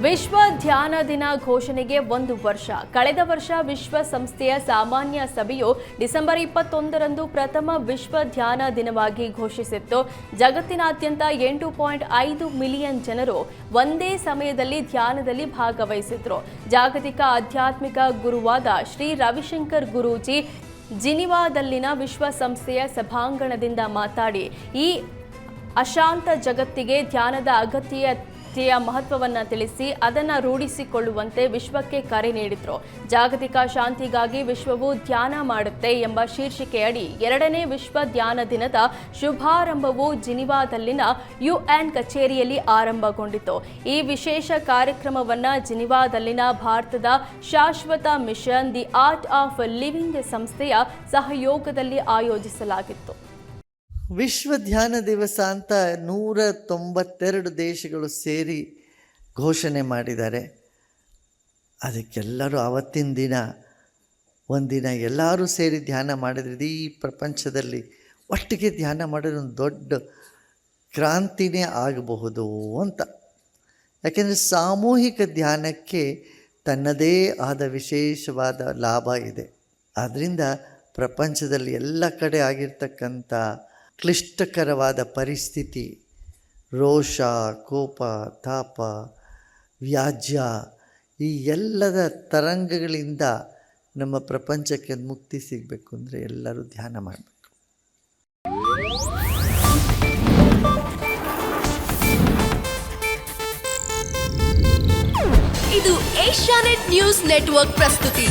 ವಿಶ್ವ ಧ್ಯಾನ ದಿನ ಘೋಷಣೆಗೆ 1 ವರ್ಷ. ಕಳೆದ ವರ್ಷ ವಿಶ್ವಸಂಸ್ಥೆಯ ಸಾಮಾನ್ಯ ಸಭೆಯು ಡಿಸೆಂಬರ್ 21ರಂದು ಪ್ರಥಮ ವಿಶ್ವ ಧ್ಯಾನ ದಿನವಾಗಿ ಘೋಷಿಸಿತ್ತು. ಜಗತ್ತಿನಾದ್ಯಂತ 8.5 ಮಿಲಿಯನ್ ಜನರು ಒಂದೇ ಸಮಯದಲ್ಲಿ ಧ್ಯಾನದಲ್ಲಿ ಭಾಗವಹಿಸಿದ್ರು. ಜಾಗತಿಕ ಆಧ್ಯಾತ್ಮಿಕ ಗುರುವಾದ ಶ್ರೀ ರವಿಶಂಕರ್ ಗುರೂಜಿ ಜಿನಿವಾದಲ್ಲಿನ ವಿಶ್ವಸಂಸ್ಥೆಯ ಸಭಾಂಗಣದಿಂದ ಮಾತಾಡಿ, ಈ ಅಶಾಂತ ಜಗತ್ತಿಗೆ ಧ್ಯಾನದ ಅಗತ್ಯತೆಯ ಮಹತ್ವವನ್ನು ತಿಳಿಸಿ ಅದನ್ನು ರೂಢಿಸಿಕೊಳ್ಳುವಂತೆ ವಿಶ್ವಕ್ಕೆ ಕರೆ ನೀಡಿದ್ರು. ಜಾಗತಿಕ ಶಾಂತಿಗಾಗಿ ವಿಶ್ವವು ಧ್ಯಾನ ಮಾಡುತ್ತೆ ಎಂಬ ಶೀರ್ಷಿಕೆಯಡಿ 2ನೇ ವಿಶ್ವ ಧ್ಯಾನ ದಿನದ ಶುಭಾರಂಭವು ಜಿನಿವಾದಲ್ಲಿನ UN ಕಚೇರಿಯಲ್ಲಿ ಆರಂಭಗೊಂಡಿತು. ಈ ವಿಶೇಷ ಕಾರ್ಯಕ್ರಮವನ್ನು ಜಿನಿವಾದಲ್ಲಿನ ಭಾರತದ ಶಾಶ್ವತ mission the art of living ಸಂಸ್ಥೆಯ ಸಹಯೋಗದಲ್ಲಿ ಆಯೋಜಿಸಲಾಗಿತ್ತು. ವಿಶ್ವ ಧ್ಯಾನ ದಿವಸ ಅಂತ 192 ದೇಶಗಳು ಸೇರಿ ಘೋಷಣೆ ಮಾಡಿದ್ದಾರೆ. ಅದಕ್ಕೆಲ್ಲರೂ ಆವತ್ತಿನ ದಿನ ಒಂದಿನ ಎಲ್ಲರೂ ಸೇರಿ ಧ್ಯಾನ ಮಾಡಿದ್ರೆ ಇಡೀ ಪ್ರಪಂಚದಲ್ಲಿ ಒಟ್ಟಿಗೆ ಧ್ಯಾನ ಮಾಡೋದು ಒಂದು ದೊಡ್ಡ ಕ್ರಾಂತಿನೇ ಆಗಬಹುದು ಅಂತ. ಯಾಕೆಂದರೆ ಸಾಮೂಹಿಕ ಧ್ಯಾನಕ್ಕೆ ತನ್ನದೇ ಆದ ವಿಶೇಷವಾದ ಲಾಭ ಇದೆ. ಆದ್ದರಿಂದ ಪ್ರಪಂಚದಲ್ಲಿ ಎಲ್ಲ ಕಡೆ ಆಗಿರ್ತಕ್ಕಂಥ ಕ್ಲಿಷ್ಟಕರವಾದ ಪರಿಸ್ಥಿತಿ, ರೋಷ, ಕೋಪ, ತಾಪ, ವ್ಯಾಜ್ಯ, ಈ ಎಲ್ಲದ ತರಂಗಗಳಿಂದ ನಮ್ಮ ಪ್ರಪಂಚಕ್ಕೆ ಮುಕ್ತಿ ಸಿಗಬೇಕು ಅಂದರೆ ಎಲ್ಲರೂ ಧ್ಯಾನ ಮಾಡಬೇಕು. ಇದು ಏಷ್ಯಾನೆಟ್ ನ್ಯೂಸ್ ನೆಟ್ವರ್ಕ್ ಪ್ರಸ್ತುತಿ.